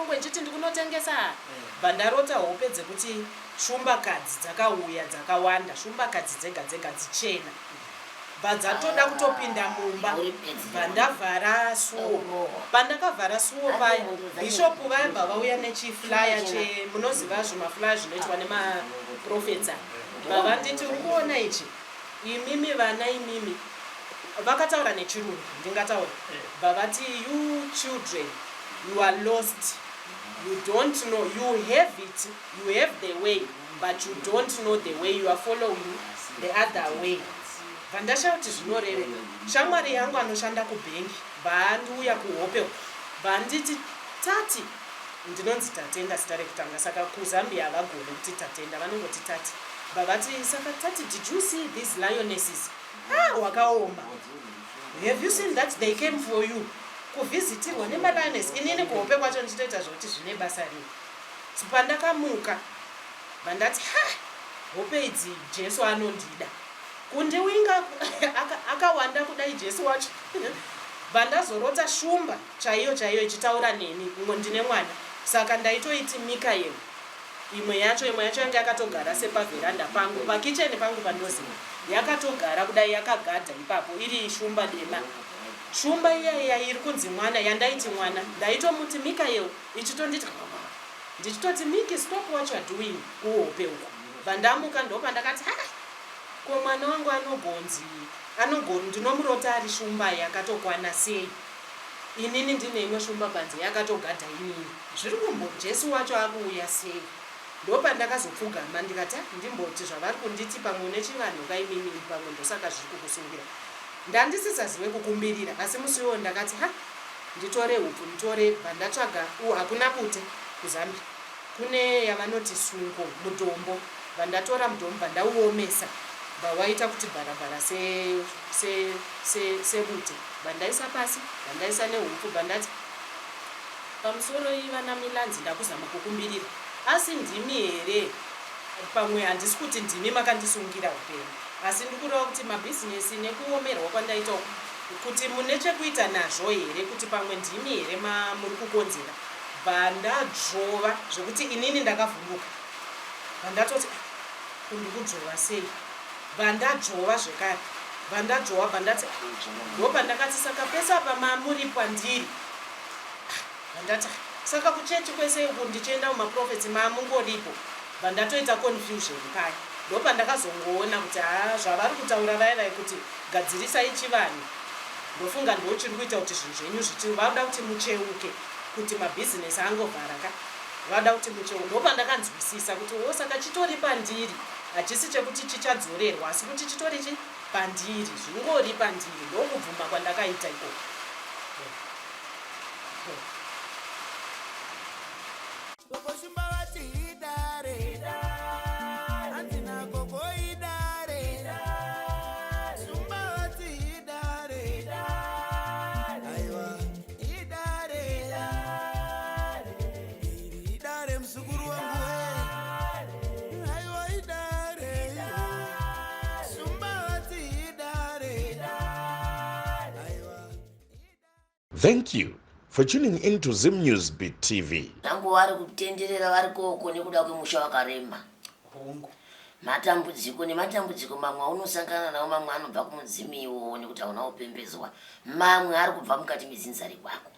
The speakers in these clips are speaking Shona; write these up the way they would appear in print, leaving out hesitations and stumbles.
ngongwe chiti ndikunotengesa bandarota hope dzekuti shumba kadzi dzakauya dzakawanda shumba kadzi dzega dzega dzichena badzatoda kutopinda mumba bandavhara suo bandakavhara suo paya bishop vaibva vauya nechiflyer munoziva zvimaflyer zvinoitwa nemaprofetsa vavanditi uri kuona ichi imimi vana imimi vakataura nechirungu ndingataura vavati you children you are lost you don't know you have it you have the way but you don't know the way you are following the other way vandashauti zvinoreve shamwari yangu anoshanda kubhengi vandiuya kuhope vanditi tati ndinonzi tatenda zita rekutanga saka kuzambia havagone kuti tatenda vanongoti tati vavati saka tati did you see these lionesses wakaoma have you seen that they came for you kuvhisitirwa nemalioness inini kuhope kwacho ndichitoita zvokuti zvine basa rii pandakamuka vandati hope idzi jesu anondida kundiwinga akawanda kudai jesu wacho vandazorota shumba chaiyo chaiyo ichitaura neni ndine mwana saka ndaitoiti Mikael imwe yacho yanga yakatogara sepavheranda pangu pakicheni pangu pandoziva yakatogara kudai yakagadha ipapo iri shumba dema shumba iya iri kunzi mwana yandaiti mwana ndaitomuti Mikael ichitonditi ndichitoti Miki stop what you are doing kuhope uko vandamuka ndopandakati ko mwana wangu anogoni ndinomurota ari shumba yakatokwana sei inini ndine imwe shumba panze yakatogadha inini zviri kumbo jesu wacho akuuya sei ndopandakazopfugama ndikati ndimboti zvavari kunditi pamwe nechivanhu kaimini pamwe ndosaka zviri kukusungira ndandisisazive kukumbirira asi musiwo ndakati nditore upu nditore vandatsvaga hakuna pute kuzambia kune yavanoti sungo mutombo vandatora mutombo vandauomesa vawaita kuti bharabhara sebute vandaisa pasi vandaisa nehupu vandati pamusoro ivana milanzi ndakuzama kukumbirira asi ndimi here pamwe handisi kuti ndimi makandisungira upenyu asi ndikureva kuti mabhizinesi nekuomerwa kwandaita kuti mune chekuita nazvo here kuti pamwe ndimi here muri kukonzera vandadzvova zvokuti inini ndakavhunduka vandatoti kundikudzvova sei vandadzvova zvekare vandadzvova vandati ndopandakati saka pese apa mamuri pandiri vandati saka kuchechi kwese uku ndichienda kumaprofetsi mamungoripo vandatoita confusion paya ndopandakazongoona kuti zvavari kutaura vaivai kuti gadzirisai chivanhu ndofunga ndochiri kuita kuti zvinhu zvenyu zvichiri vauda kuti mucheuke kuti mabhizinesi angovharaka vada kuti mucheuke ndopandakanzwisisa kuti saka chitori pandiri hachisi chekuti chichadzorerwa asi kuti chitori pandiri zvingori pandiri ndokubvuma kwandakaita ikoko Thank you for tuning in to Zim News Beat TV. Tangu vari kutenderera vari koko nekuda kwemusha wakarema. Matambudziko nematambudziko mamwe unosangana nawo mamwe anobva kumudzimiwo nekuti hauna kupembedzwa. Mamwe ari kubva mukati mezinzari kwako.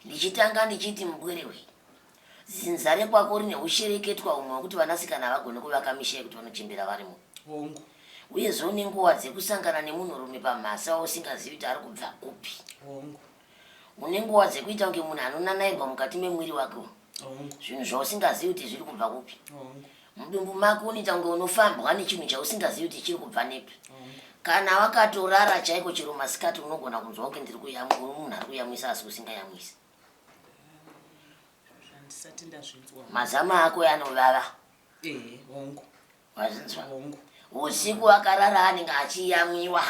Ndichitanga ndichiti mubwerewe. Zinzari kwako rine ushereketwa umwe wekuti vanasikana vagone kuvaka misha yekuti vanochembera varimo. Uye zvone nguva dzekusangana nemunhurume pamhasa usingazivi kuti ari kubva kupi. Une nguva dzekuita kunge munhu anonanairwa mukati memwiri wake. Zvinhu zvausingazivi kuti zviri kubva kupi. Mudumbu mako unoita kunge unofambwa nechinhu chausingazivi kuti chiri kubva nepi. Kana wakatorara chaiko chero masikati unogona kunzwa kunge ndiri kuyamwa munhu ari kuyamwisa asi usingayamwisi. Mazama ako yanovava. Wazinzwa. Usiku wakarara anenge achiyamwiwa.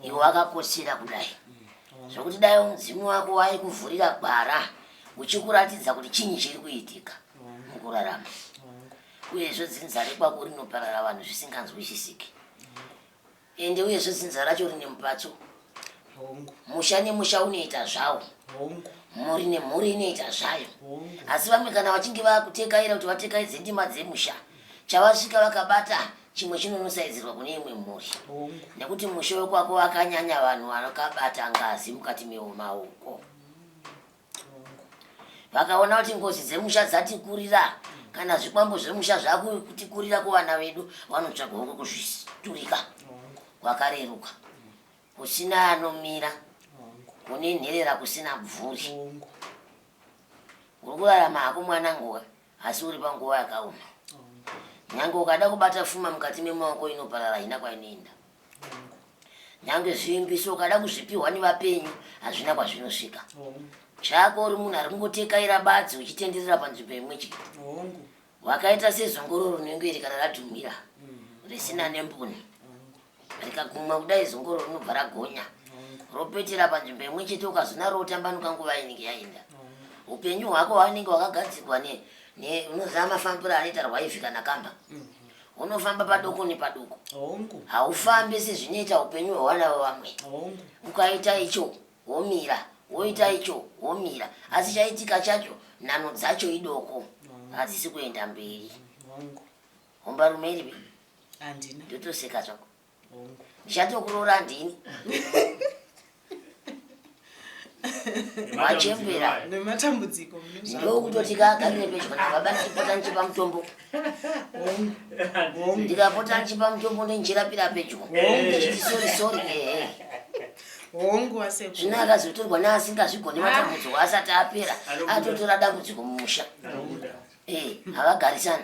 Iwe wakakotsera kudai. Zvokuti dai mudzimu wako waikuvhurira gwara uchikuratidza kuti chinyi chiri kuitika mukurarama. Uyezve zinzari kwako rinoparara vanhu zvisinganzwisisiki. Ende uyezve zinzari racho rine mupatso. Musha nemusha unoita zvawo. mhuri nemhuri inoita zvayo. Asi vamwe kana vachinge vakutekaira kuti vatekaidze ndima dzemusha, chavasvika vakabata chimwe chinonosaidzirwa kune imwe mhuri, nekuti musha wekwako wakanyanya vanhu vakabata ngazi mukati memaoko. Vakaona kuti ngozi dzemusha dzati kurira kana zvikwambo zvemusha zvakuti kurira kuvana vedu, vanotsvaga huko kuzviturika kwakareruka, kusina anomira, kune nherera kusina bvuri. Uri kurarama hako mwanangu, asi uri panguva yakaoma. Nyange ukada kubata pfuma mukati memaoko inoparara, haina kwainoenda. Nyange zvimbiso ukada kuzvipihwa nevapenyu, hazvina kwazvinosvika. Chako uri munhu ari kungotekaira badzi uchitenderera panzvimbo imwe chete. Wakaita sezongororo rinenge kana radhumira risina nembuni, rikagumwa kudai zongororo rinobva ragonya, ropetera panzvimbo imwe chete, ukazona rotambanuka nguva inenge yaenda. Upenyu hwako hwanenge hwakagadzirwa unoziva mafambiro anoita rwaivhi kana kamba, unofamba padoko nepadoko, haufambi sezvinoita upenyu hwevana vevamwe. Ukaita icho womira, woita icho womira, asi chaitika chacho nhano dzacho idoko, hadzisi kuenda mberi. Homba rume iripi? Handina. Ndotoseka zvako. Ndichatokuroora ndini. Wachembera nematambudziko ndokutoti kagarire pedyo nababa ndichipota ndichipa mutombo. Ndikapota ndichipa mutombo ndinchirapira pedyo ndichiti sori hongu aseku zvino akazotorwa neasingazvigoni matambudziko asati apera, atotora dambudziko mumusha. Havagarisani.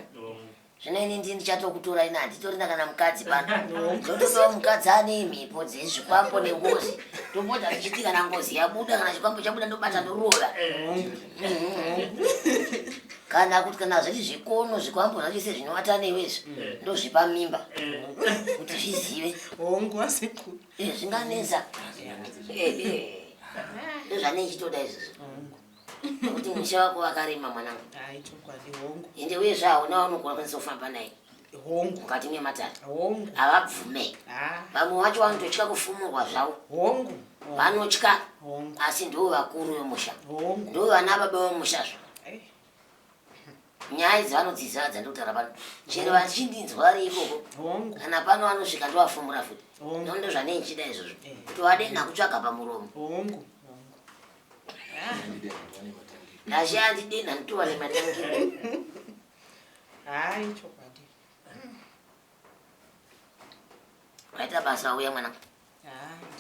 Zvino ini ndichatokutora ina handitorina kana mukadzi pano, ndotodawo mukadzi ane mhipo dzezvikwambo nengozi, topota tichiti kana ngozi yabuda kana chikwambo chabuda ndobata ndorova. Kana kuti kana zviri zvikono zvikwambo zvacho sezvinovata newezo ndozvipa mimba kuti zvizive. hongu aseku Zvinganesa. Ndozvane chitoda izvozvo, kuti musha wako wakarema mwanangu. chokwadi hongu. Ende uye zvaona vanokwanisa kufamba naye hongu mukati mematare, hongu havabvume. Vamwe vacho vanototya kufumurwa zvavo, hongu vanotya, hongu asi ndo vakuru vemusha, hongu ndo vana baba vemushazvo. Nyaya idzi vanodzidzira dzandokutara pano, chero vachindinzwa vari ikoko, hongu kana pano vanosvika ndovafumura futi. hongu Ndo zvanei chida izvozvo, kuti wadena kutsvaga pamuromo. hongu Nashe andidena nditova nematangiro. chokwadi. Waita basa uya mwanangu.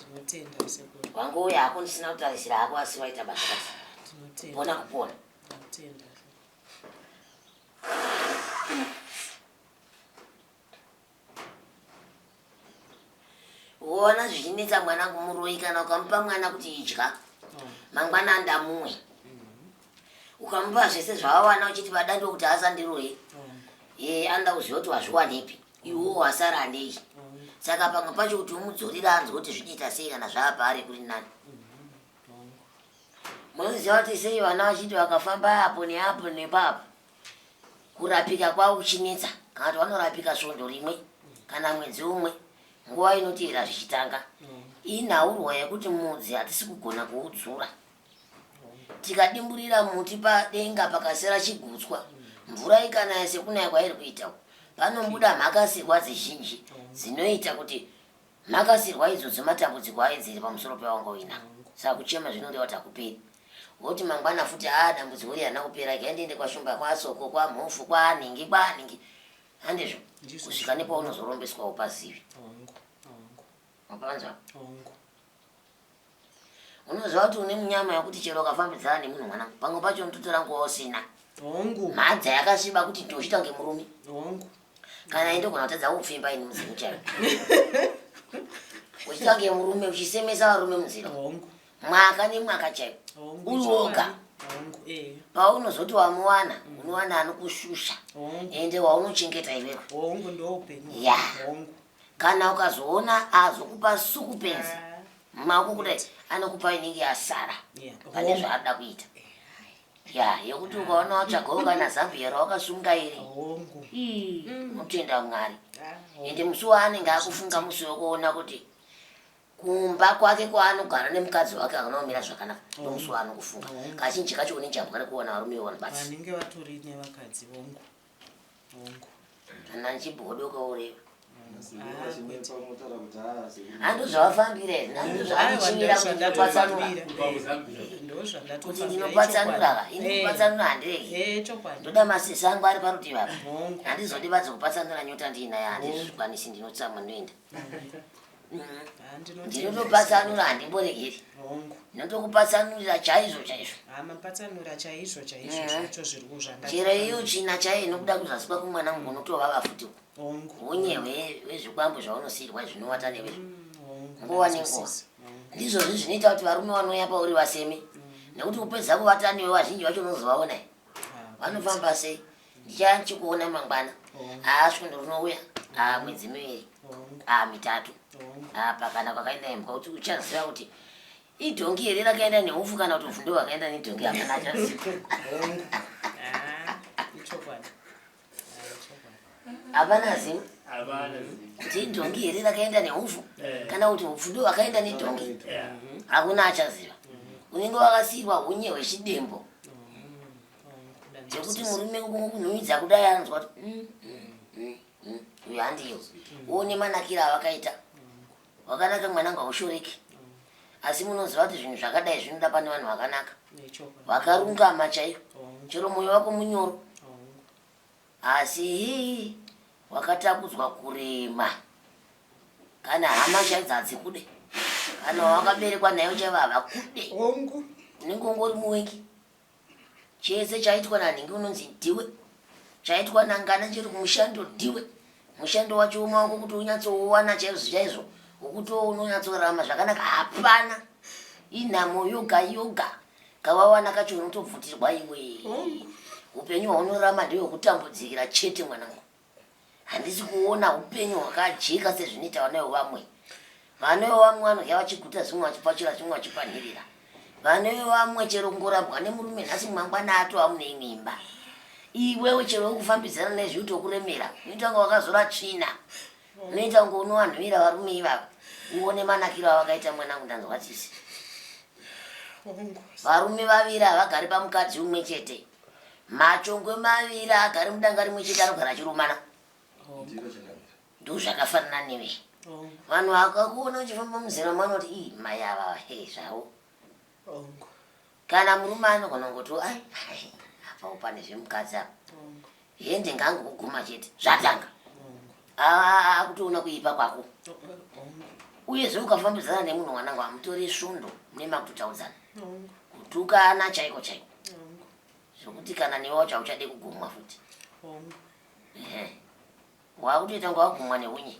Ndinotenda aseku. Wangouya hako ndisina kutarisira hako, asi waita basa basi. Ndinotenda. Pona kupona. Ndinotenda. Uona zvichinetsa mwanangu muroyi, kana ukamupa mwana kuti idya mangwana ndamumwe, ukamupa zvese zvavawana uchiti padando kuti asandiroye, anda kuziva kuti wazviwanepi, iwewo wasara nei. Saka pamwe pacho kuti umudzorire anzwe kuti zvichiita sei kana zvaapa ari kuri nani. Munoziva kuti sei vana vachiti vakafamba apo neapo nepapo, kurapika kwavo kuchinetsa, kana kuti vanorapika svondo rimwe kana mwedzi umwe, nguva inoteera zvichitanga. Inhaurwa yekuti mudzi hatisi kugona kuudzura. Tikadimburira muti padenga pakasera chigutswa, mvura ikanaya sekunaya kwairi kuita, panombuda mhakasirwa zizhinji dzinoita kuti mhakasirwa idzodzo matambudziko aidziri pamusoro pevangawina. Saka kuchema zvinoreva kuti hakuperi. Woti mangwana futi dambudziko iri harina kupera, kaendiende kwashumba, kwasoko, kwamhofu, kwaningi handezvo kusvika nepaunozorombeswa upazivi. Wapanzwa? Unoziva kuti une munyama yokuti chero ukafambidzana nemunhu mwanangu, pamwe pacho unototora nguva usina. Mhadza yakasviba kuti ndochita ngemurume. Kana indogona kutadza kupfimba ini mudzimu chayo. Uchita ngemurume uchisemesa varume munzira. Mwaka nemwaka chayo. Uri woga. Paunozoti wamuwana, unowana anokushusha. Ende waunochengeta iwewe. Ya. Kana ukazoona azokupa suku penzi, mako kudai anokupa inenge yasara pane zvaada kuita. Ya, yokuti ukaona watsvagawo kana zambia rawakasunga iri, unotenda Mwari. Ende musi waanenge akufunga musi wekuona kuti kumba kwake kwaanogara nemukadzi wake akanomira zvakanaka nomusi waanokufunga kazhinji kacho une njambwa rekuona varume ivona basi vanenge vatori nevakadzi vongu kana nchibhodoko ureva Ah, hando zvavafambira here hando zvavatichivira kuti ndinopatsanura kuti ndinopatsanura inopatsanura handireki ndoda masisi angu ari parutivi apa handizodi vadzi kupatsanura nyota ndiinayo handizvikwanisi ndinotsamwa ndinoenda ndinotopatsanura handimboregeri ndinotokupatsanurira chaizvo chero iyo china chaiyo inokuda kuzasi kwako mwana mungu unotovava futi unye hwezvikwambo zvaunosiyirwa zvinovata newe nguva nenguva ndizvozvi zvinoita kuti varume vanouya pauri vaseme nekuti kupedza kuvata newe vazhinji vacho unozovaona vanofamba sei ndichachikuona mangwana swendo rinouya mwedzi miviri mitatu pakana kwakaenda imba kuti uchaziva kuti idhongi here rakaenda neufu kana kuti ufundo hwakaenda nedhongi hakana achaziva hapana zimu kuti idhongi here rakaenda neufu kana kuti ufundo hwakaenda nedhongi hakuna achaziva unenge wakasiyirwa unye hwechidembo zvekuti murume kunhuhwidza kudai anonzwa kuti uyu handiyo uone manakiro avakaita wakanaka mwanangu haushoreki asi munoziva kuti zvinhu zvakadai zvinoda pane vanhu vakanaka vakarungama chaivo chero mwoyo wako munyoro asi wakatakudzwa kurema kana hama chaidza hadzikude kana wakaberekwa nayo chaivava kude unenge ungori muwengi chese chaitwa nanhingi unonzi ndiwe chaitwa nangana chiri kumushando ndiwe mushando wacho umaoko kuti unyatsouwana chaizvo chaizvo ukuti unonyatsorarama zvakanaka hapana inhamo yoga kawawana kacho unotobvutirwa iwe upenyu hwaunorama ndehwekutambudzikira chete mwanangu handisi kuona upenyu hwakajeka sezvinoita vanayo vamwe vanayo vamwe vanodya vachiguta zvimwe vachipachira zvimwe vachipanhirira vanayo vamwe chero ngorambwa nemurume nhasi mangwana atova mune imwe imba iwewe chero wekufambidzana nezviuto kuremera unoita nga wakazora tsvina unoita nga unowanhuvira varume ivava uone manakiro avakaita mwanangu ndanzwa tisi varume vaviri havagari pamukadzi umwe chete machongwe maviri agari mudanga rimwe chete anogara achirumana ndo zvakafanana newe vanhu vakakuona uchifamba muzera manoti ii mai ava zvavo kana murume anogona ngoti apawo pane zvemukadzi apa hende ngangu kuguma chete zvatanga akutoona kuipa kwako uyezve ukafambidzana nemunhu mwanangu hamutori svondo nemakutotaudzana kutukana chaiko chaiko zvokuti kana newe wacho hauchade kugumwa futi wakutoita nga wagumwa neunye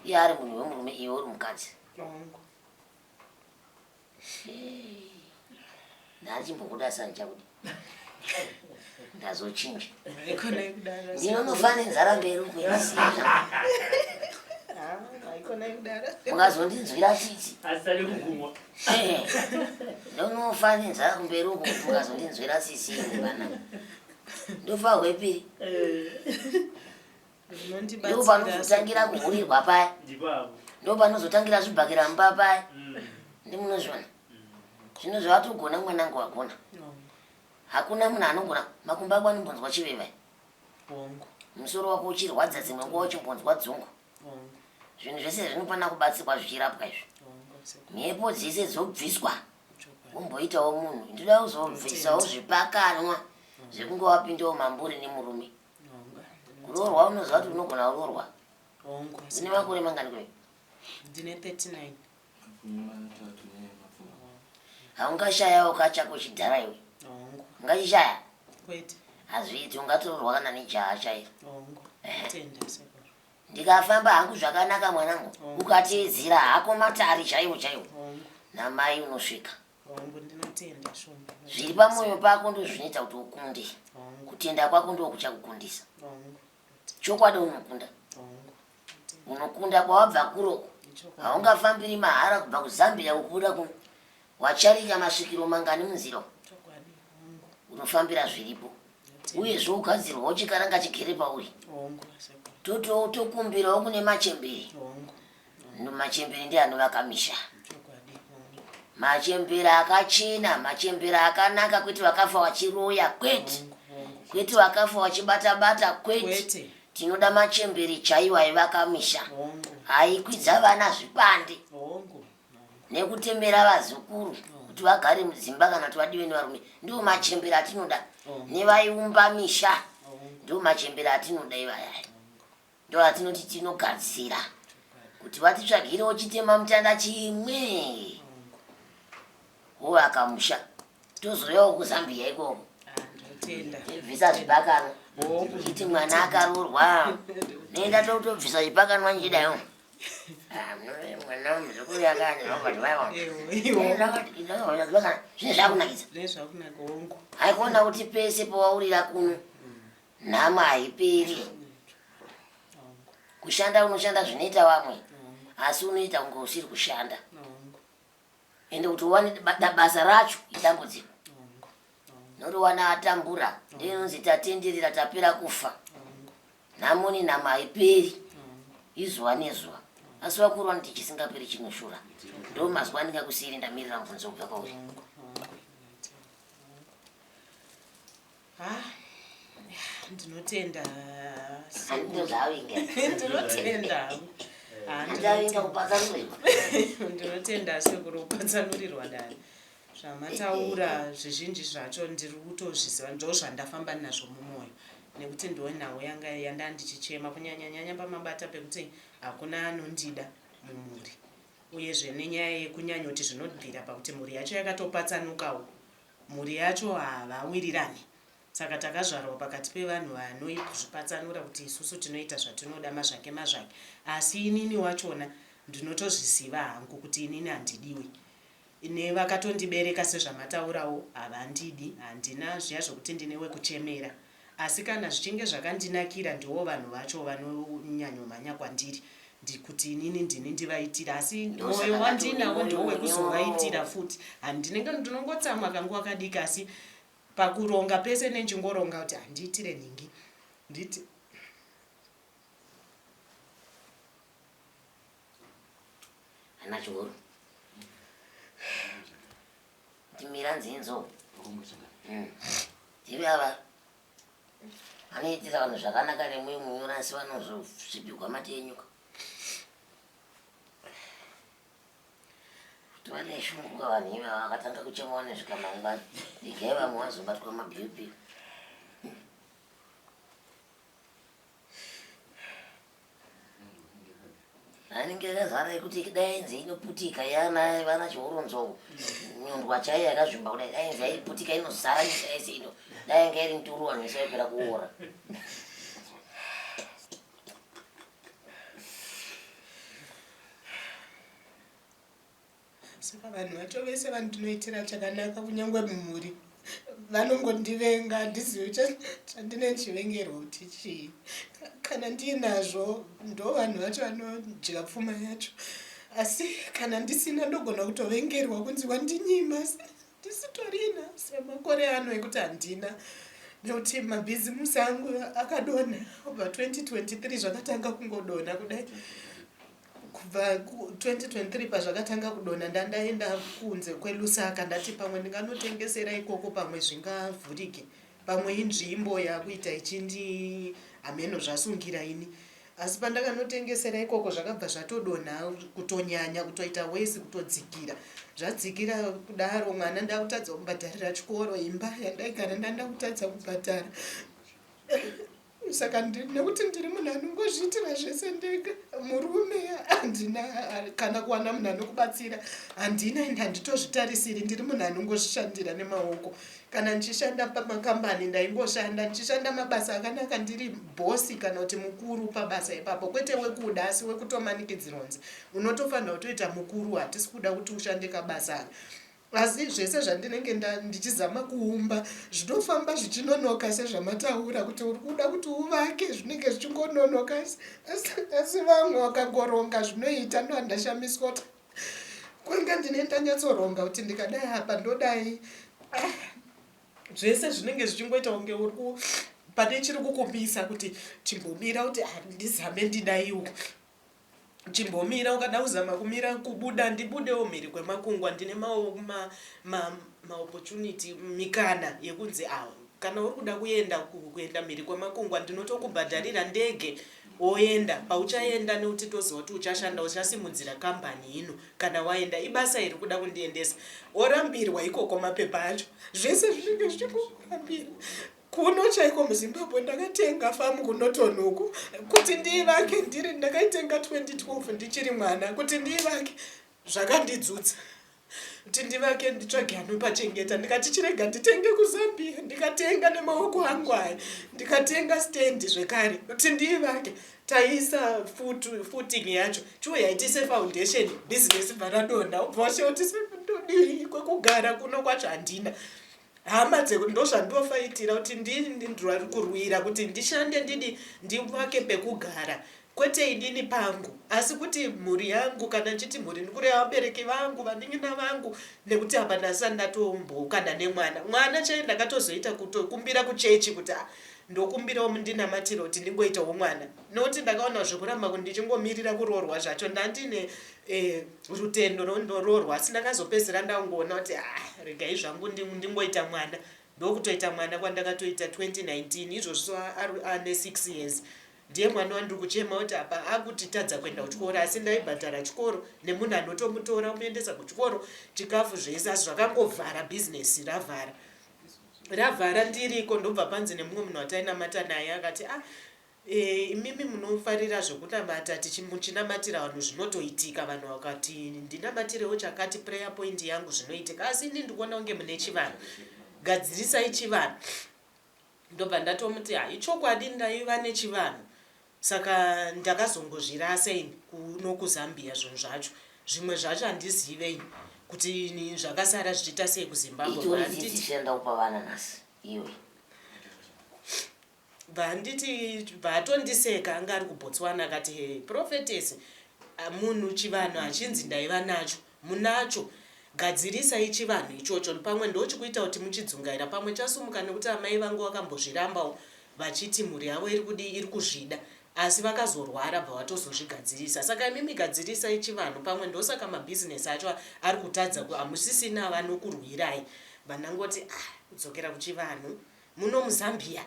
iye ari munhu wemurume iwe uri mukadzi ndachimbokuda sani chakuti ndazochinja ndinonofa nenzara mberi ukuisiya mukazondinzwira tsitsi ndonofa nenzara kumberi uku mukazondinzwira tsitsi vana ndofa hwepiri ndo panozotangira kuhurirwa paya ndo panozotangira zvibhakira mba paya ndimunozvona zvino zvavatogona mwanangu wagona hakuna munhu anogona makumba ako anombonzwa chiveva musoro wako uchirwadza dzimwe nguva uchimbonzwa dzungu zvinhu zvese zvinofana kubatsirwa zvichirapwa izvo mhepo dzese dzobviswa umboitawo munhu ndoda kuzobvisawo zvipakanwa zvekunge wapindawo mamburi nemurume kuroorwa unoziva kuti unogona kuroorwa une makore mangani kwe ndine 39 haungashayawo kachako chidhara iwe ungachishaya hazviiti ungatoroorwa kana nejaha chairo ndikafamba hangu zvakanaka mwanangu ukateedzera hako matari chaiwo chaiwo namai unosvika zviri pamwoyo pako ndo zvinoita kuti ukunde kutenda kwako ndo kuchakukundisa chokwadi unokunda kwawabva kuroko haungafambiri mahara kubva kuzambia ukubuda kuno wacharika masvikiro mangani munzira unofambira zviripo uyezve ugadzirwawo chikaranga chigere pauri tokumbirawo kune machemberi machembere ndiye anovakamisha. Machembere akachena, machembere akanaka, kwete wakafa wachiroya, kwete kwete wakafa wachibata-bata, kwete. Tinoda machembere chaiwo aivakamisha, aikwidza vana zvipande nekutembera vazukuru kuti vagare mudzimba kana kuti vadiwe nevarume. Ndiwo machembere atinoda, nevaiumba misha ndiwo machembere atinoda ivaya. Ndo atinoti tinogadzira kuti vatitsvagirewo chitema mutanda chimwe wovakamusha tozoyawo kuzambia ikoko vhisa zvipakanwa chiti mwana akarorwa nenda totobvisa chipakanwa njidayo mwana muzukuru yakanyazvine zvakunakisa haikuona kuti pese pawaurira kuno nhama haiperi. Kushanda unoshanda zvinoita vamwe asi unoita kunge usiri kushanda ende kuti uwane basa racho idambudziko. Noriwana atambura ndinonzi tatenderera tapera kufa namoni nama haiperi izuva nezuva asi vakuru vanoti chisingaperi chinoshura. Ndo mazwa ndingakusiri ndamirira mubvunzo kubva kwauri. Ndinotenda ndinotenda sekuru kupatsanurirwa dani zvamataura zvizhinji zvacho ndiri kutozviziva, ndo zvandafamba nazvo mumwoyo nekuti ndiwo nhau yanga yanda ndichichema kunyanyanyanya pamabata pekuti hakuna anondida mumhuri uyezve nenyaya yekunyanyoti zvinobvira pakuti mhuri yacho yakatopatsanukawo, mhuri yacho havawirirani. Saka takazvarwa pakati pevanhu vanozvipatsanura kuti isusu tinoita zvatinoda mazvake mazvake, asi inini wachona ndinotozviziva hangu kuti inini handidiwi. Nevakatondibereka sezvamataurawo havandidi, handina zviya zvokuti ndine wekuchemera, asi kana zvichinge zvakandinakira ndiwo vanhu vacho vanonyanyomhanya kwandiri kuti inini ndini ndivaitira, asi mwoyo wandinawo ndiwo wekuzovaitira futi. Handinenge ndinongotsamwa kangu wakadika, asi pakuronga pese nenjingoronga kuti handiitire ningi nditi ana chikuru timira nzinzo tiri ava anoitira vanhu zvakanaka nemwe munyora asi vanozosvipirwa mate enyuka kuti vane shunguka vanhu iva vakatanga kuchemawo nezvika mangwani igai vamwe vazobatwa mabhiupi. Anenge akazara yekuti dai nzi inoputika yana vana chihoronzo nyundwa chaiyo yakazvimba kudai dai nzi yaiputika inozara nyika yese ino dai yanga iri mturuwa nesaipera kuora. Saka vanhu vacho vese vandinoitira chakanaka kunyangwe mumhuri vanongondivenga, handizivi chandine chivengerwa kuti chii. Kana ndinazvo ndo vanhu vacho vanodya pfuma yacho, asi kana ndisina ndogona kutovengerwa kunzi wandinyima ndisitorina semakore ano ekuti handina, nekuti mabhizimusi angu akadonha kubva 2023 zvakatanga kungodonha kudai. Kubva 2023 pazvakatanga kudonha ndandaenda kunze kweLusaka ndati pamwe ndinganotengesera ikoko pamwe zvingavhurike, pamwe inzvimbo yakuita ichindi hameno zvasungira ini, asi pandakanotengesera ikoko zvakabva zvatodonha kutonyanya kutoita wesi kutodzikira. Zvadzikira kudaro mwana ndakutadza kubhadharira chikoro, imba yandaigara ndandakutadza kubhadhara. Saka nekuti ndiri munhu anongozviitira zvese ndega, murume handina, kana kuwana munhu anokubatsira handina, ende handitozvitarisiri, ndiri munhu anongozvishandira nemaoko. Kana ndichishanda pamakambani ndaingoshanda ndichishanda mabasa akanaka ndiri bhosi kana kuti mukuru pabasa ipapo, kwete wekuda asi wekutomanikidzirwa nzi unotofanira kutoita mukuru, hatisi kuda kuti ushande kabasa. Asi zvese zvandinenge ndichizama kuumba zvinofamba zvichinonoka sezvamataura kuti uri kuda kuti uvake zvinenge zvichingononoka, asi vamwe vakagoronga zvinoita ndo handashamiswa kuti kwanga ndine ndanyatsoronga kuti ndikadai apa ndodai zvese zvinenge zvichingoita kunge uri pane chiri kukumbisa kuti chimbomira kuti ndizame ndidaiwo. chimbomira ukada kuzama kumira kubuda ndibudewo mhiri kwemakungwa ndine ma opportunity mikana yekunzi kana uri kuda kuenda mhiri kwemakungwa ndinotokubhadharira ndege oenda pauchaenda nekuti toziva kuti uchashanda uchasimudzira kambani ino kana waenda ibasa iri kuda kundiendesa orambirwa ikoko mapepa acho zvese zvinenge zvichirambira kuno chaiko muZimbabwe ndakatenga famu kunotonuku kuti ndivake ndiri ndakaitenga 2012 ndichiri mwana kuti ndivake zvakandidzudza kuti ndivake nditsvage anopachengeta ndikati chirega nditenge kuZambia ndikatenga nemaoko angu aya ndikatenga stendi zvekare kuti ndivake taisa footing yacho chiuya itise foundation business varadonda ubva washotise ndodii kwekugara kuno kwacho handina hama dzeko ndozvandofaitira kuti ndiri kurwira kuti ndishande ndivake pekugara kwete inini pangu asi kuti mhuri yangu kana nchiti mhuri ndikure vabereki vangu vaning'ina vangu nekuti apa ndasana ndatombokana nemwana chai ndakatozoita kutokumbira kuchechi kuti ndokumbirawo ndinamatira kuti ndingoitawo mwana nokuti ndakaona zvekuramba ndichingomirira kuroorwa zvacho ndandine rutendo rondoroorwa asi ndakazopedzera ndangoona kuti regai zvangu ndingoita mwana ndokutoita mwana kwandakatoita 2019 izvozvo ane 6 years ndiye mwana wandiri kuchema kuti apa akutitadza kuenda kuchikoro asi ndaibhadhara chikoro nemunhu anotomutora umuendesa kuchikoro chikafu zvese asi zvakangovhara bhizinesi ravhara ndiriko ndobva panzi nemumwe munhu watainamata naye akati imimi munofarira zvekunamata tichinamatira vanhu zvinotoitika vanhu vakati ndinamatirewo chakati prayer point yangu zvinoitika asi ini ndikuona kunge mune chivanhu gadzirisai chivanhu ndobva ndatomuti ichokwadi ndaiva nechivanhu saka ndakazongozvirasa ini kuno kuZambia zvinhu zvacho zvimwe zvacho handizive kuti zvakasara zvichiita sei kuZimbabwe vanditi vatondiseka anga ari kuBotswana akati prophetess munhu chivanhu hachinzi ndaiva nacho munacho gadzirisai chivanhu ichocho pamwe ndochikuita kuti muchidzungaira pamwe chasumuka nekuti amai vangu vakambozvirambawo vachiti mhuri yavo iri kuzvida asi vakazorwara bva vatozozvigadzirisa saka imimi gadzirisai chivanhu pamwe ndosaka mabhizinesi acho ari kutadza hamusisina vanokurwirai vanangoti kudzokera kuchivanhu muno muZambia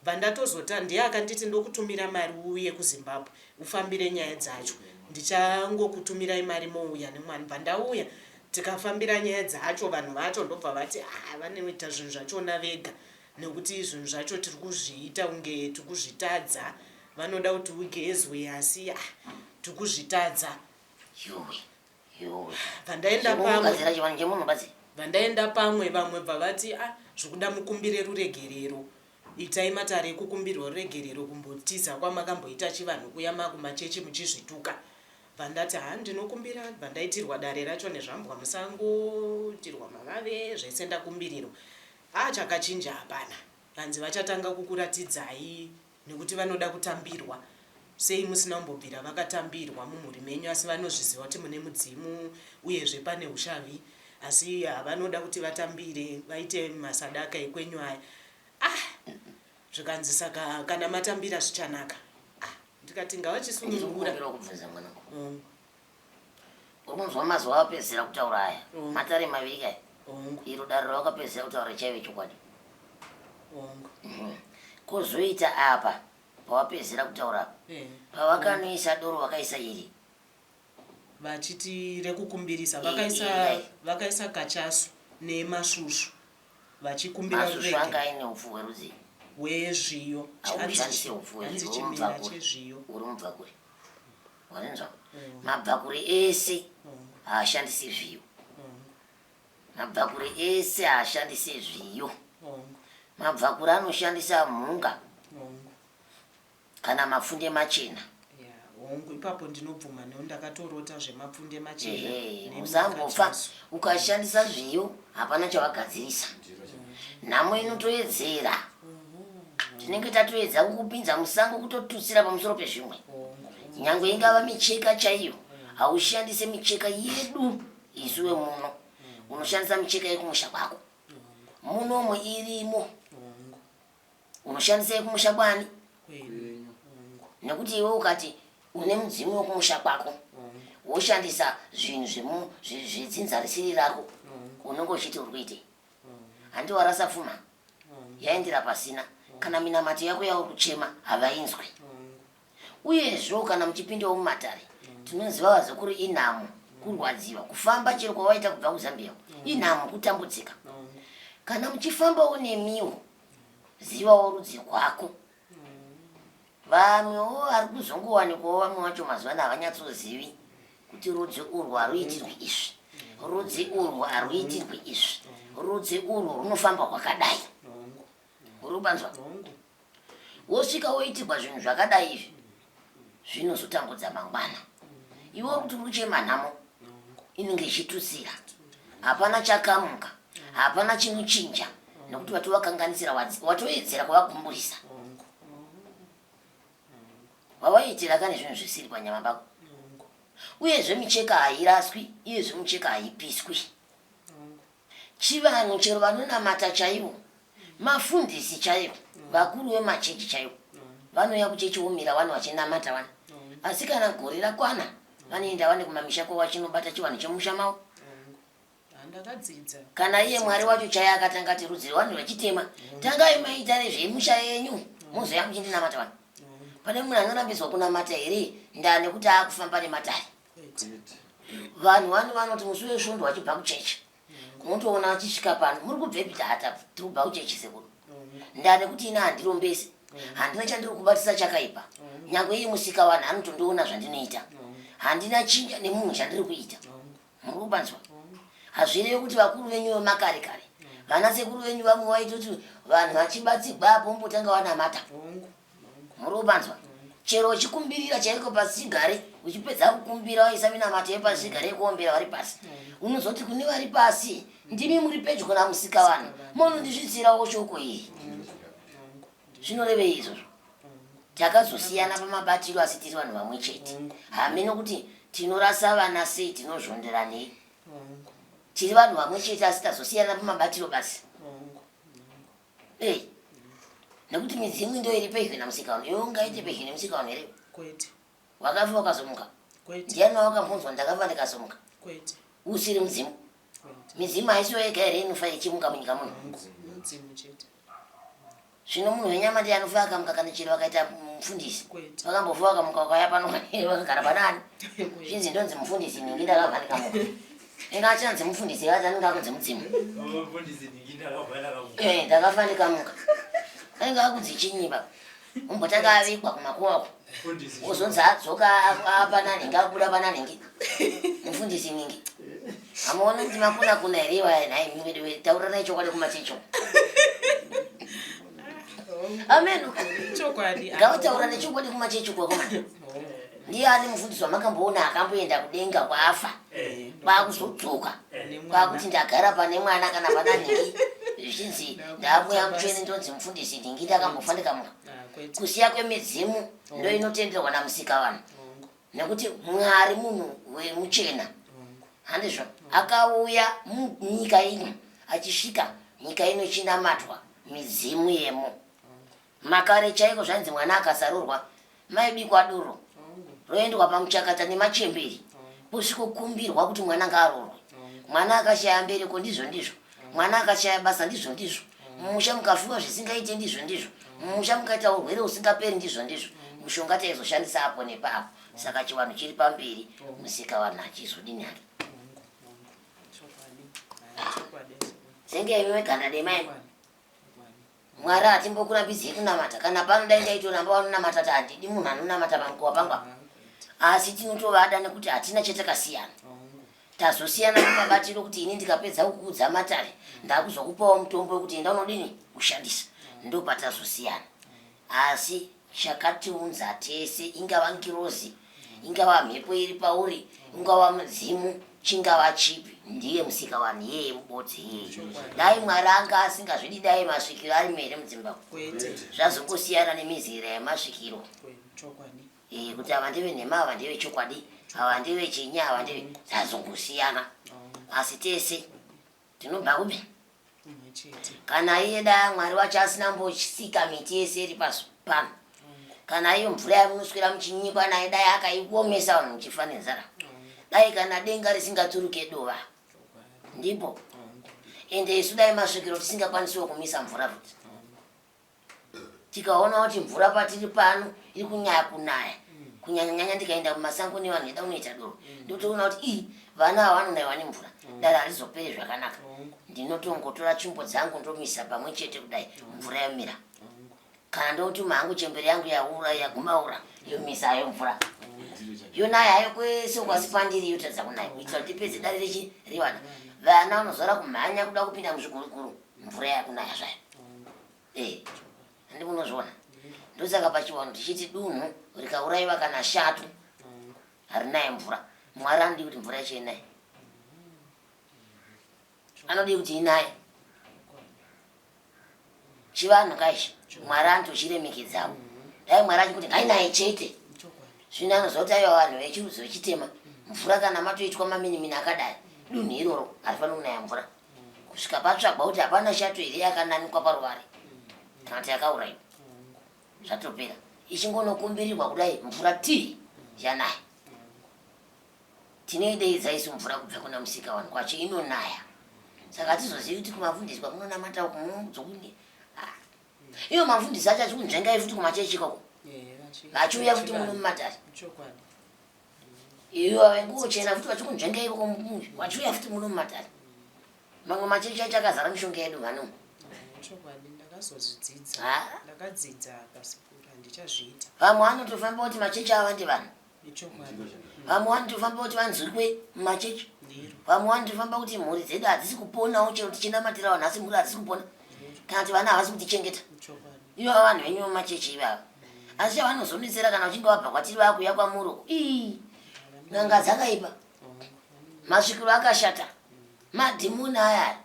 vandatozota ndiye akanditi ndokutumira mari uye kuZimbabwe ufambire nyaya dzacho ndichangokutumirai mari mouya nemwana vandauya tikafambira nyaya dzacho vanhu vacho ndobva vati vanoita zvinhu zvachona vega nekuti zvinhu zvacho tiri kuzviita unge tiri kuzvitadza vanoda kuti ugezwe asi tiri kuzvitadza vandaenda pamwe vamwe bva vati zvokuda mukumbire ruregerero itai matare ekukumbirwa ruregerero kumbotiza kwamakamboita chivanhu kuya makumachechi muchizvituka vandati ndinokumbira vandaitirwa dare racho nezvambwa musango tirwa mavave zvese ndakumbirirwa chakachinja hapana vanzi vachatanga kukuratidzai nekuti vanoda kutambirwa sei musina kumbobvira vakatambirwa mumhuri menyu asi vanozviziva kuti mune mudzimu uyezve pane ushavi asi vanoda kuti vatambire vaite masadaka ekwenyu aya zvikanzi saka kana matambira zvichanaka ndikati ngavachisunungura ukunzwa mazuva apedzera kutaura aya matare maviri aya iro dare rawakapedzera kutaura chaive chokwadi kozoita apa pawapedzera kutaura pavakanoisa doro vakaisa iri vachiti rekukumbirisa vakaisa kachasu nemashushu vachikumbira mashushu anga aine upfu hwerudzi hwezviyo aushandise upfu hwezviyo uri mubvakuri wanenzwa mabvakuri ese haashandise zviyo mabvakuri ese haashandise zviyo mabvakuri anoshandisa mhunga kana mapfunde machena ipapo ndinobvuma neo ndakatorota zvemapfunde machena musambopfa ukashandisa zviyo hapana chavagadzirisa nhamo inotoedzera tinenge tatoedza kukupinza musango kutotutsira pamusoro pezvimwe nyangwe ingava micheka chaiyo haushandise micheka yedu isuwe muno unoshandisa micheka yekumusha kwako munomwe irimo unoshandisa yekumusha kwani nekuti iwe ukati une mudzimu wekumusha kwako woshandisa zvinhu zvedzinza risiri rako unenge uchiti uri kuite handi warasa pfuma yaendera pasina kana minamato yako yauri kuchema havainzwi uyezvo kana muchipindawo mumatare tinoziva wazokuri inhamo kurwadziwa kufamba chero kwawaita kubva kuzambia inhamo kutambudzika kana muchifambawo nemiwo zivawo rudzi rwako vamwewo ari kuzongowanikwawo vamwe vacho mazuva ano havanyatsozivi kuti rudzi urwu haruitirwi izvi rudzi urwu haruitirwi izvi rudzi urwu runofamba kwakadai uri kubanzwa wosvika woitirwa zvinhu zvakadai izvi zvinozotambudza mangwana iwo kuti ruchemanhamo inenge ichitutsira hapana chakamuka hapana chinochinja nekuti watovakanganisira watoedzera kwavakumburisa wavaitira kane zvinhu zvisiri panyama pako uyezve micheka hairaswi iyezve micheka haipiswi chivanhu chero vanonamata chaivo mafundisi chaivo vakuru vemachechi chaivo vanouya kuchechi womira vanhu vachinamata vana asi kana gore rakwana vanoenda vane kumamisha kwavo vachinobata chivanhu chemusha mavo kana iye mwari wacho chaiye akatanga ati rudzi rwevanhu vachitema tangai maita nezvemusha yenyu muzoya muchindinamata vanhu pane munhu anorambidzwa kunamata here ndane kuti akufamba nematare vanhu vanoti musi wesvondo vachibva kuchechi unotoona vachisvika pano muri kubvepita hata tiri kubva kuchechi sekuru ndane kuti ina handirombesi handina chandiri kubatisa chakaipa nyange iye musika vanhu anotondiona zvandinoita handina chinja nemunhu chandiri kuita muri kubanzwa hazvirevi kuti vakuru venyu vemakare kare vana sekuru venyu vamwe vaitoti vanhu vachibatsigwa pombotanga vanamata muri kubanzwa chero uchikumbirira chaiko pasi chigare uchipedza kukumbira waisa minamato yepasi chigare yekuombera vari pasi unozoti kune vari pasi ndimi muri pedyo namusika vanhu munondizvitsirawo shoko iri zvinorevei izvozvo takazosiyana pamabatiro asi tiri vanhu vamwe chete hame nokuti tinorasa vana sei tinozvonderanei tiri vanhu vamwe chete asi tazosiyana pamabatiro basi nekuti midzimu ndo iri pedyo namusika vanhu iwe ungaite pedyo nemusika vanhu here wakafa wakazomuka ndiani wakambonzwa ndakafa ndikazomuka usiri mudzimu midzimu haisiwo yega here inofa ichimuka munyika muno zvino munhu wenyama ndi anofa akamuka kana chero vakaita mufundisi vakambofa vakamuka vakaya pano vakagara panani zvinzi ndonzi mufundisi ningi ndakabva ndikamuka inga achanzi mufundisi ati anenge akunzi mudzimu ndakafa ndikamuka anenge akunzi chinyimba umbotanga avikwa kumakuwako uzonzi adzoka apananhingi abuda pananhingi mufundisi ningi amaona kuti makuna kuna here nai taurirai chokwadi kumachecho ameno ngavataura nechokwadi kumachecho kwakomana ndiani mufundisi wamakamboona akamboenda kudenga kwafa kwakuzodzoka kwakuti ndagara pane mwana kana pananhingi zvichinzi ndabuya mutsvene ndonzi mufundisi nhingi ndakambofa ndikamuka kusiya kwemidzimu ndo inotenderwa namusika vanhu nekuti mwari munhu wemuchena handizvo akauya munyika ino achisvika nyika ino ichinamatwa midzimu yemo makare chaiko zvanzi mwana akasarurwa maibikwa duro roendwa pamuchakata nemachemberi kusvikokumbirwa kuti mwana ngaarorwe mwana akashaya mbereko ndizvo ndizvo mwana akashaya basa ndizvo ndizvo mumusha mukafiwa zvisingaite ndizvo ndizvo mumusha mukaita urwere usingaperi ndizvo ndizvo mushonga taizoshandisa apo nepapo saka chivanhu chiri pamberi musika vanhu achizodini hake senge iwe kana demai mwari hatimbokurambidzi kunamata kana pano dai ndaitoramba vanonamata tandidi munhu anonamata panguva pangwa asi tinotovada nekuti hatina chetakasiyana tazosiyana kumabatiro kuti ini ndikapedza kukuudza matare ndakuzokupawo mutombo wekuti enda unodini kushandisa ndo patazosiyana asi chakatiunza tese ingava nkirozi ingava mhepo iri pauri ingava mudzimu chingava chipi ndiye musika vanhu yeye mubodzi yeye dai mwari anga asingazvidi dai masvikiro ari mere mudzimbabwe zvazongosiyana nemizira yemasvikiro kuti ava ndeve nhema ava ndeve chokwadi ava ndeve chinya ava ndeve zvazongosiyana asi tese tinobva kupi kana iye da mwari wacho asina mbosika miti yese iri pasi pano kana iyo mvura yamunoswera muchinyikwa naye dai akaikuomesa vanhu muchifa nenzara dai kana denga risingaturuke dova ndipo ende isu dai masvikiro tisingakwanisiwo kumisa mvura futi tikaona kuti mvura patiri pano iri kunyaya kunaya kunyanyanyanya ndikaenda kumasango nevanhu eda unoita doro ndotoona kuti vana ava vanonaiwa nemvura dare harizoperi zvakanaka ndinotongotora tsvimbo dzangu ndomisa pamwe chete kudai mvura yomira kana ndotuma hangu chembere yangu yaura yagumaura yomisa hayo mvura yonaya hayo kwese kwasi pandiri yotadza kunaya kuitira kuti tipedze dare rechirivana vana vanozora kumhanya kuda kupinda muzviguruguru mvura yakunaya zvayo handimunozviona ndosaka pachiwano tichiti dunhu rikaurayiwa kana shatu harinaye mvura mwari anodi kuti mvura yacho inaye anodi kuti inaye chivanhu kaishi mwari anotochiremekedzawo dai mwari achikuti ngainaye chete zvino anozotaiwa vanhu vechiudzi vechitema mvura kana matoitwa maminimini akadai dunhu iroro harifani kunaya mvura kusvika patsvagwa kuti hapana shato here yakananikwa paruvari kana kuti yakaurayiwa zvatopera ichingonokumbirirwa kudai mvura ti yanaya tinoideidza isu mvura kubva kuna musika wanhu kwacho inonaya saka tizozivi kuti kumafundiswa kunonamata kumudzokuni iyo mafundisi acho achikunzvengai futi kumachechi ikoko vachiuya futi muno mumatari iyo avenguochena futi vachikunzvengai ikoko vachiuya futi muno mumatari mamwe machechi acho akazara mishonga yedu vano ndakadzidza pasipura ndichazviita vamwe vanotofamba kuti machechi avande vanhu vamwe vanotofamba kuti vanzwirwe mumachechi vamwe vanotofamba kuti mhuri dzedu hadzisi kuponawo chero tichinamatira vanhu asi mhuri hadzisi kupona kana kuti vana havasi kutichengeta ivo vanhu venyu mumachechi ivavo asi chavanozonetsera kana uchinge wabva kwatiri vakuya kwamuroko n'anga dzakaipa masvikiro akashata madhimoni aya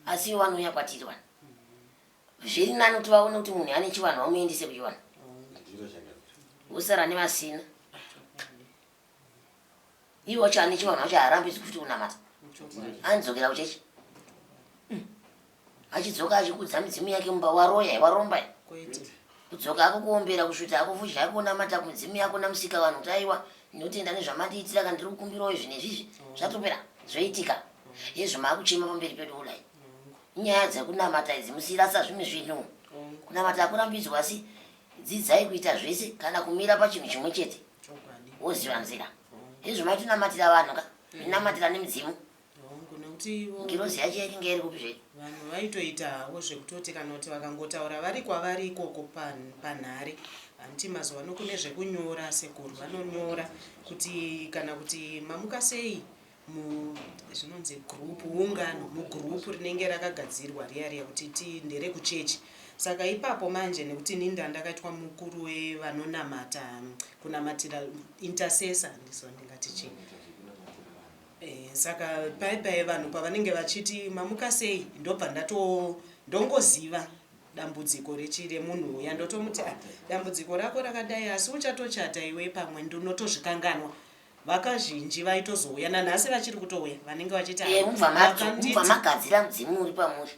asi ivo vanouya kwatiri vanhu zviri nani kuti vaone kuti munhu ane chivanhu vamuendese kuchivanhu usara nevasina ivo wacho ane chivanhu vacho haarambisi kuti unamata anodzokera kuchechi achidzoka achikudza midzimu yake mumba waroya waromba kudzoka akukuombera kusvita akufusha akunamata kumidzimu yako namusika vanhu kuti aiwa ndinotenda nezvamandiitira kana ndiri kukumbirawo zvinezvizvi zvatopera zvoitika yezvo maakuchema pamberi pedu kudai inyaya dzekunamata idzi musirasa zvimwe zvinhu kunamata akurambidzwa asi dzidzai kuita zvese kana kumira pachinhu chimwe chete woziva nzira izvo maitonamatira vanhu ka minamatira nemidzimu ngirozi yacho yakinge iri kupi zvedu vanhu vaitoitawo zvekutoti kana kuti vakangotaura vari kwavari ikoko panhare hanti mazuva ano kune zvekunyora sekuru vanonyora kuti kana kuti mamuka sei zvinonzi group ungano mugroup rinenge rakagadzirwa riya kuti nderekuchechi saka ipapo manje nekuti ninda ndakaitwa mukuru wevanonamata kunamatira intercessor ndiso ndingati chii saka paipai vanhu pavanenge vachiti mamuka sei ndobva ndongoziva dambudziko remunhu uya ndotomuti dambudziko rako rakadai asi uchatochata iwe pamwe ndinotozvikanganwa vakazhinji vaitozouya nanhasi vachiri kutouya vanenge vachiti mubva magadzira mudzimu uri pamuri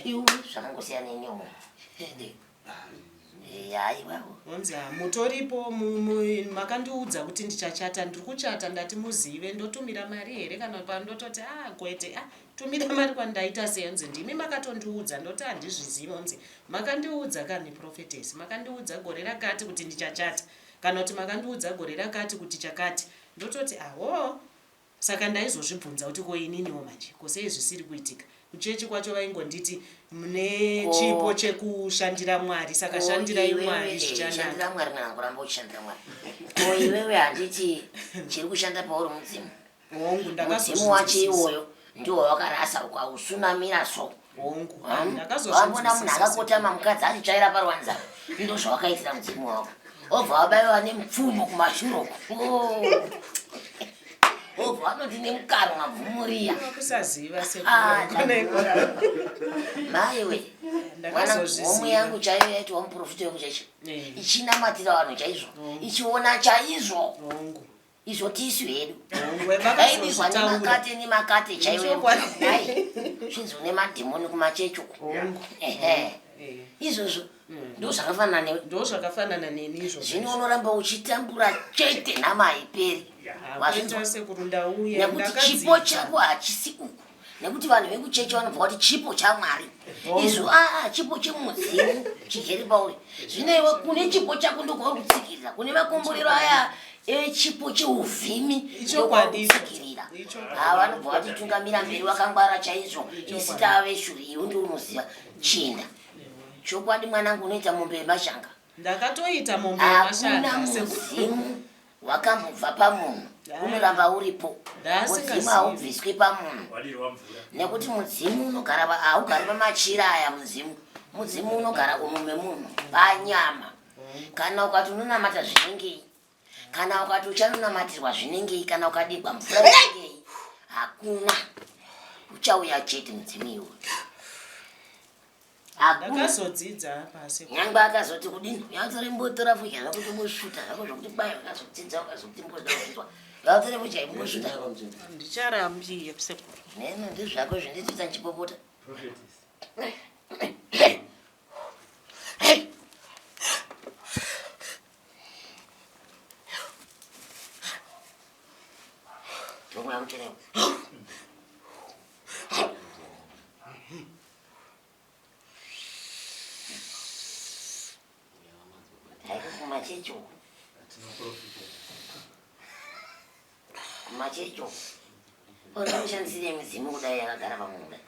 iwe zvakangosiyana newo onzi mutoripo makandiudza kuti ndichachata ndiri kuchata ndati muzive ndotumira mari here kana pandototi kwete tumira mari kwandaita seonzi ndimi makatondiudza ndoti handizviziva onzi makandiudza kani prophetess makandiudza gore rakati kuti ndichachata kana kuti makandiudza gore rakati kuti chakati ndototi saka ndaizozvibvunza kuti koininiwo manje kosei zvisiri kuitika kuchechi kwacho vaingonditi mune chipo chekushandira mwari saka shandirai mwari zvichanaka mwari kana kuramba uchishandira mwari ko iwewe handiti chiri kushanda pauri mudzimu mudzimu wacho iwoyo ndiwo wakarasa ukausunamira so wambona munhu akakotama mukadzi achitsvaira paruwanza ndo zvawakaitira mudzimu wako obva wabayiwa nemupfumo kumashuroko vanoti nemukaro mabvumuriya kusaziva maiwe homu yangu chaiyo yaitiwa muprofita wekuchechi ichinamatira vanhu chaizvo ichiona chaizvo izvo tisu hedu Aibizwa nemakate chaiwo zvinzi une madhimoni kumachechi uko izvozvo ndo zvakafanana neni izvo zvino unoramba uchitambura chete namaiperi nekuti chipo chako hachisi uku nekuti vanhu vekuchechi vanobva kuti chipo chamwari izvo chipo chemudzimu chigere pauri zvino iwe kune chipo chako ndokwauri kutsikirira kune makomborero aya echipo cheuvhimi ndokwaurikutsikirira vanobva vatitungamira mberi wakangwara chaizvo isita ave shuri iwe ndi unoziva chinda chokwadi mwanangu unoita mombe yemashanga ndakatoita mombe yemashanga hakuna muzimu wakambobva pamunhu unoramba uripo mudzimu haubviswi pamunhu nekuti mudzimu unogara haugari pamachira aya mudzimu unogara umu memunhu panyama kana ukati unonamata zvinengei kana ukati uchanonamatirwa zvinengei kana ukadikwa mvura inengei hakuna uchauya chete mudzimu iwe ndakazodzidza pasi nyangwe akazoti kudini yatori mbotora fuya zvakuti mbosvuta zvako zvokuti kwai akazodzidza akazoti mbozvakuitwa yatori fuya imbosvuta ndicharambiye sekuru neno ndizvako zvinditiita nchipopota tomwe yamuchenewo kumachecho unoshandisire midzimu kudai yakagara pamunhu kudai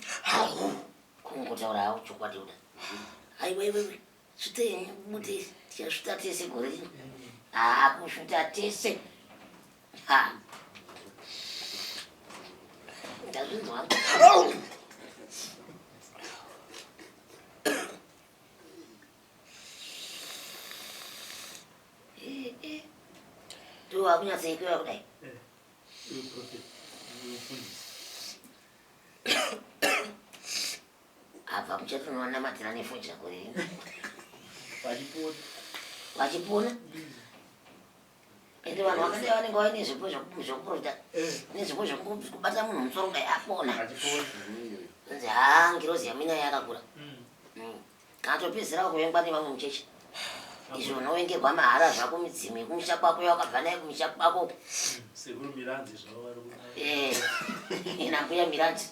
kungotaura hawo chokwadi kudai aiwewewe svitei mute tichasvita tese gore rino kusvita tese ndazvinzwa wakunyatseikwewa kudai abva mucheto unonamatira nefunja gore wachipona ende vanhu vakadai vanenge vaine zvipo zvokuprofita nezvipo zvokubata munhu musoro kudai apona nzi ngirozi yamina yakakura kana topedzera kuvengwa nevamwe muchechi izvo unovengerwa mahara zvako midzimu yekumusha kwako yakabva naye kumusha kwako nambuya miranzi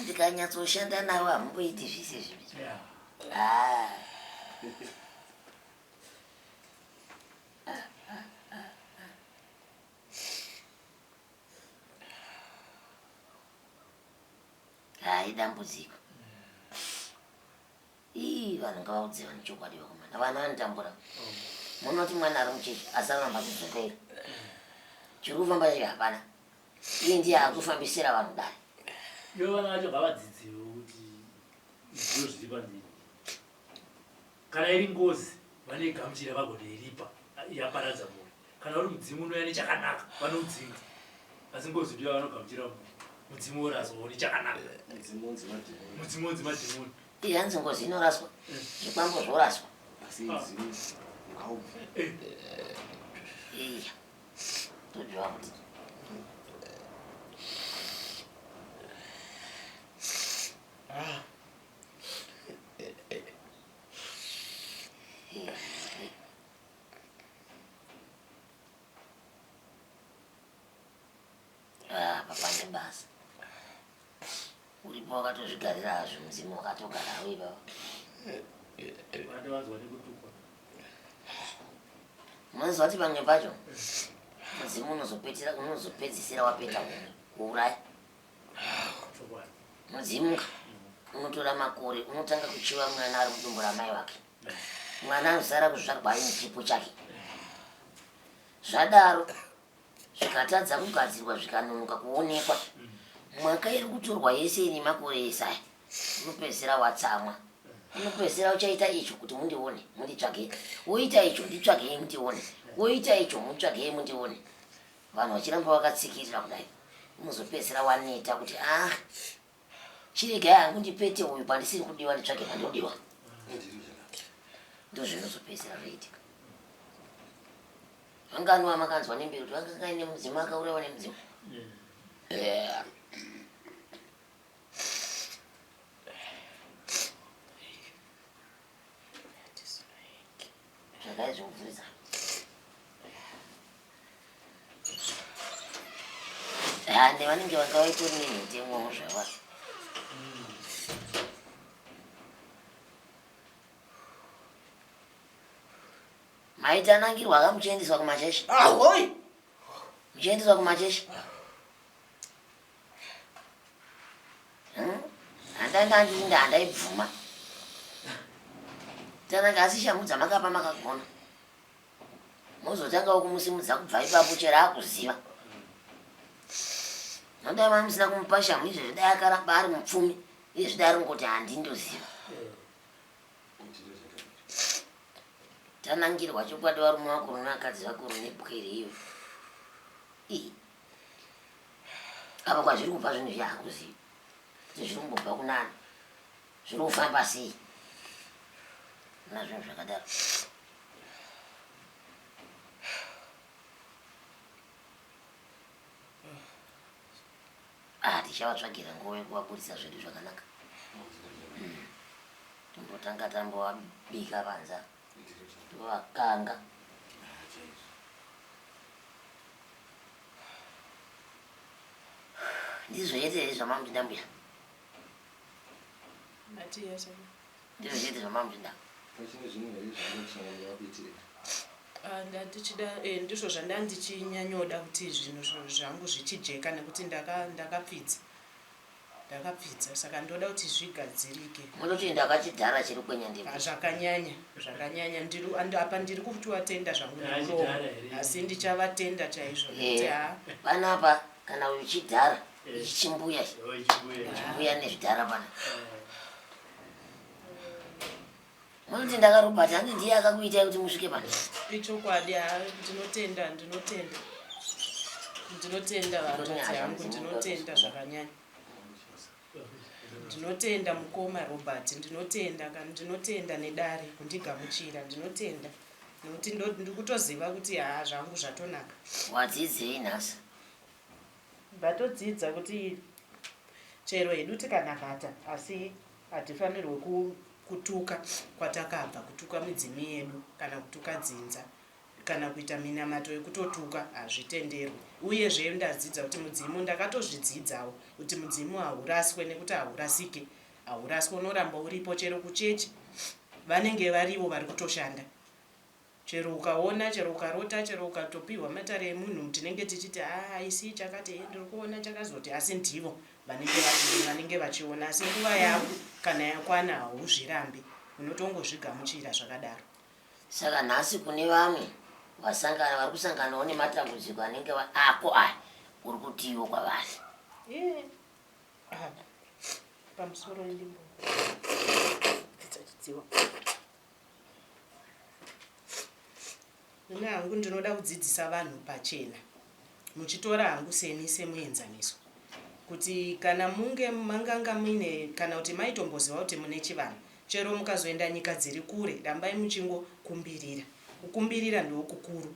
ndikanyatsoshanda nawo hamumboiti zvise zvivi idambudziko vanhu ngavaudziva nechokwadi vakomana vanhu vanotambura munoti mwana ari muchechi asaramba kudzokeira chiri kufamba chii hapana iye ndiye akufambisira vanhu dare ivo vana vacho ngavadzidziwo kuti izvo zviri pandini kana iri ngozi vane gamuchira vagotoiripa yaparadza mhuri kana uri mudzimu unoya nechakanaka vanoudzinga asi ngozi ndiyo vanogamuchira mudzimu orazooni chakanaka mudzimu onzi madhimoni hanzi ngozi inoraswa zvikwambo zvoraswa iya todziva kuti papande basa uripo wakatozvigarira hazvo mudzimu wakatogara hawo ivavo munozwa kuti pamwe pacho mudzimu unozopedzisira wapeta kuuraya mudzimuka unotora makore unotanga kuchiva mwana ari mudumbu ramai wake mwana anozara kuzvarwa aine chipo chake zvadaro zvikatadza kugadzirwa zvikanonoka kuonekwa mwaka iri kutorwa yese ine makore esaya unopedzisira watsamwa unopedzisira uchaita icho kuti mundione munditsvagei woita icho nditsvagei mundione woita icho mutsvagei mundione vanhu vachiramba vakatsikirira kudai unozopedzisira waneta kuti chirege yangu ndipete uyu pandisiri kudiwa nditsvake pandodiwa ndo zvinozopedzera zvoitika. Vanganwa makanzwa nemberi kuti vangangaine mudzimu akaurayiwa nemudzimu. zvakaizvokuvhurisa hande vanenge vakavaitori nenhetemwowo zvava maitanangirwa ka muchiendeswa kumachechi ahoi muchiendeswa kumachechi handandandinda handaibvuma tananga asi shangu dzamakapa makagona mozotangawo kumusimudza kubva ipapo chero akuziva nodai mamusina kumupa shangu izvezvi dai akaramba ari mupfumi izvezvi dai ringoti handindoziva tanangirwa chokwadi varume vakuru neakadzi vakuru nepwere iyo apa kwazviri kubva zvinhu zvahakuziva kuti zviri kumbobva kunani zviri kufamba sei nazvinhu zvakadaro tichavatsvagira nguva yekuvaburisa zvedu zvakanaka tombotanga tambovabika panza tovakanga ndizvoyete zvamamudindambuya ndizvo zvete zvamamudinda ndichida ndizvo zvandandichinyanyoda kuti zvinhu zvangu zvichijeka nekuti ndakapfidza saka ndoda kuti zvigadzirike. Munoti ndakachidhara chiri kwenyandiko zvakanyanya apa ndiri kutowatenda zvangu nemuromo asi ndichavatenda chaizvo panapa kana uchidhara ichimbuya nezvidhara pana munoti ndakarobata handi ndiye akakuitai kuti musvike pano ichokwadi ndinotenda vanhukadzi yangu ndinotenda zvakanyanya ndinotenda mukoma Robert ndinotenda nedare kundigamuchira ndinotenda nekuti ndikutoziva kuti zvangu zvatonaka. Wadzidzei nhasi? Ndatodzidza kuti chero hedu tikanakata asi hatifanirwe kutuka kwatakabva, kutuka midzimu yedu kana kutuka dzinza kana kuita minamato yekutotuka hazvitenderwi. Uyezve ndadzidza kuti mudzimu ndakatozvidzidzawo kuti mudzimu hauraswe nekuti haurasike, hauraswe unoramba uripo chero kuchechi vanenge varivo vari kutoshanda. Chero ukaona, chero ukarota, chero ukatopiwa matare emunhu tinenge tichiti haisi chakati ndiri kuona chakazoti asi ndivo vanenge vachiona asi nguva yavo kana yakwana hauzvirambi unotongozvigamuchira zvakadaro. Saka nhasi kune vamwe vasangana vari kusanganawo nematambudziko anenge ako aya uri kutiwo kwavari. Pamusoro ndimbo dzidziwa. Hangu ndinoda kudzidzisa vanhu pachena muchitora hangu seni semuenzaniso kuti kana munge manganga muine kana kuti maitomboziva kuti mune chivanhu chero mukazoenda nyika dziri kure rambai muchingokumbirira. Kukumbirira ndokukuru.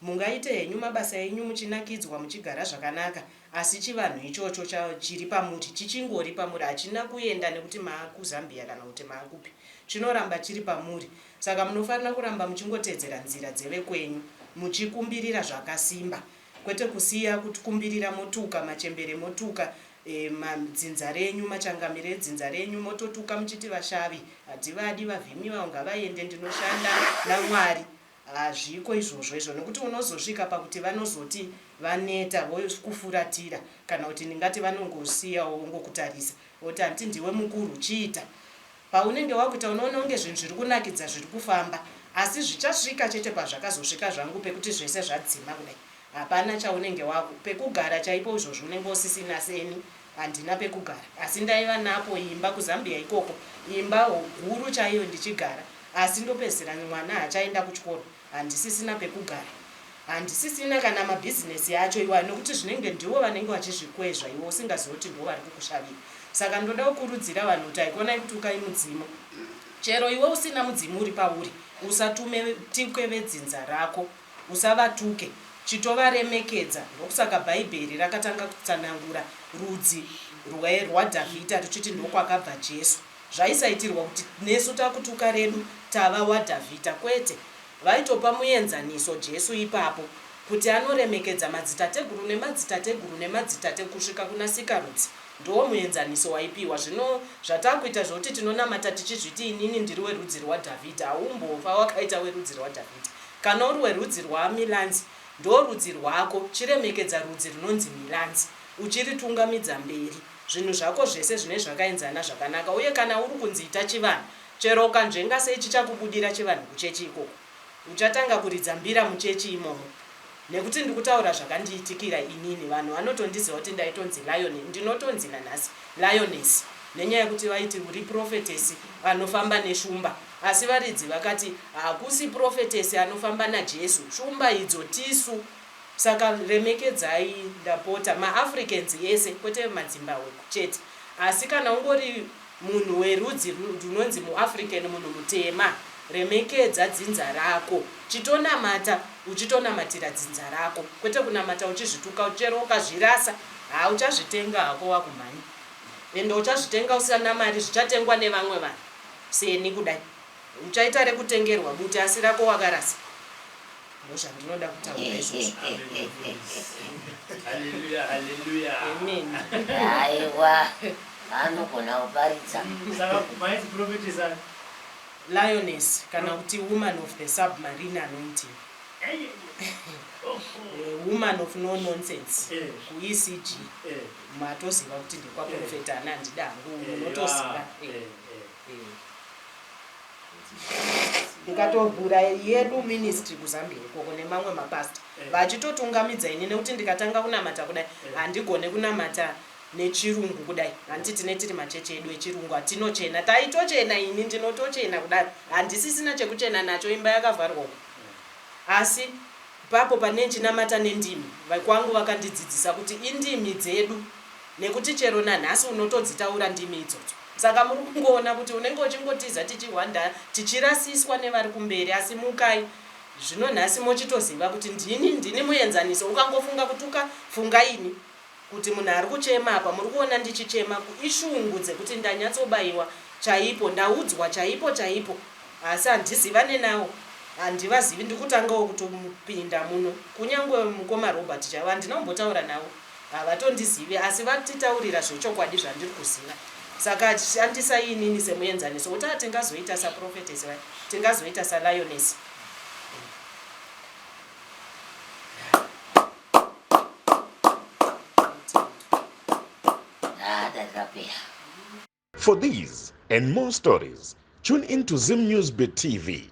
Mungaite henyu mabasa enyu muchinakidzwa muchigara zvakanaka asi chivanhu ichocho chiri pamuti chichingori pamuri hachina kuenda nekuti maakuzambia kana kuti maakupi chinoramba chiri pamuri. Saka munofanira kuramba muchingotedzera nzira dzeve kwenyu muchikumbirira zvakasimba kwete kusiya kukumbirira motuka machembere motuka madzinza renyu machangamire edzinza renyu mototuka muchiti vashavi hativadi vavhimiwa unga vaende ndinoshanda naMwari. Hazviko izvozvo nekuti unozosvika pakuti vanozoti vaneta vokufuratira kana kuti ndingati vanongosiyawo ngokutarisa kuti hanti ndiwe mukuru chiita. Paunenge wakuita unoona unge zvinhu zviri kunakidza zviri kufamba asi zvichasvika chete pazvakazosvika zvangu pekuti zvese zvadzima kudai hapana chaunenge wako pekugara chaipo izvozvo unenge usisina seni handina pekugara asi ndaiva napo imba kuZambia ikoko imba huru chaiyo ndichigara asi ndopedzera mwana hachaenda kuchikoro handisisina pekugara handisisina kana mabhizinesi yacho iwa nokuti zvinenge ndiwo vanenge vachizvikwezva iwe usingazoti ndo vari kukushavira. Saka ndoda kukurudzira vanhu kuti aikonai kuti ukaimudzimu chero iwe usina mudzimu uri pauri usatume tikwe vedzinza rako usavatuke chitovaremekedza. Ndokusaka bhaibheri rakatanga kutsanangura rudzi rwaDhavhidha ruchiti ndokwakabva Jesu. Zvaisaitirwa kuti nesu takutuka redu tava waDhavhidha kwete. Vaitopa muenzaniso Jesu ipapo kuti anoremekedza madzitateguru nemadzitateguru nemadzitateguru kusvika kuna sikarudzi. Ndo muenzaniso waipiwa. Zvino zvatakuita zvokuti tinonamata tichizviti inini ndiri werudzi rwaDhavhidha aumbofa wakaita werudzi rwaDhavhidha. Kana uri werudzi rwaMilanzi ndo rudzi rwako chiremekedza rudzi runonzi Milanzi uchiritungamidza mberi. Zvinhu zvako zvese zvine zvakaenzana zvakanaka uye kana uri kunziita chivanhu chero ukanzvenga sei chichakubudira chivanhu kuchechi ikoko uchatanga kuridza mbira muchechi imomo. Nekuti ndikutaura zvakandiitikira inini vanhu vanotondiziva kuti ndaitonzi ndinotonzi nanhasi lioness nenyaya yekuti vaiti uri prophetess anofamba neshumba asi varidzi vakati hakusi prophetess anofamba naJesu shumba idzo tisu. Saka remekedzai ndapota maAfricans yese kwete maZimbabwe chete asi kana ungori munhu werudzi runonzi muAfrican munhu mutema remekedza dzinza rako chitonamata uchitonamatira dzinza rako kwete kunamata uchizvituka chero ukazvirasa uchazvitenga hako wakumhanya ende uchazvitenga usina mari zvichatengwa nevamwe vanhu seni kudai uchaita rekutengerwa buti asi rako wakarasa. Ndinoda kutaura izvozvo. Hallelujah, hallelujah. Amen. Aiwa anogona kuparidza. Saka maiti prophetess ani Lioness kana kuti woman of the submarine anointing. Woman of no nonsense kuECG matoziva kuti ndikwaprofeta anandidangu unotoziva. Ndikatovhura yedu ministry kuZambia ikoko nemamwe mapasta vachitotungamidza ini nekuti ndikatanga kunamata kudai handigone kunamata nechirungu kudai handiti tine tiri machechi edu echirungu hatinochena taitochena ini ndinotochena kudai handisisina chekuchena nacho imba yakavharwa asi papo pane ndinamata nendimi vakwangu vakandidzidzisa kuti indimi dzedu nekuti chero nanhasi unotodzitaura ndimi idzodzo. Saka muri kungoona kuti unenge uchingotiza tichihwanda tichirasiswa nevari kumberi asi mukai zvino nhasi mochitoziva kuti ndini muenzaniso. Ukangofunga kuti ukafunga ini kuti munhu ari kuchema apa muri kuona ndichichema ishungu dzekuti ndanyatsobayiwa chaipo ndaudzwa chaipo asi handizivane nawo handivazivi ndikutangawo kutopinda muno kunyange mukoma Robert chava ndinombotaura navo havatondizivi asi vatitaurira zvechokwadi zvandiri kuziva. Saka shandisai inini semuenzaniso kuti tingazoita saprophetess tingazoita salioness. For these and more stories, tune into Zim News Bit TV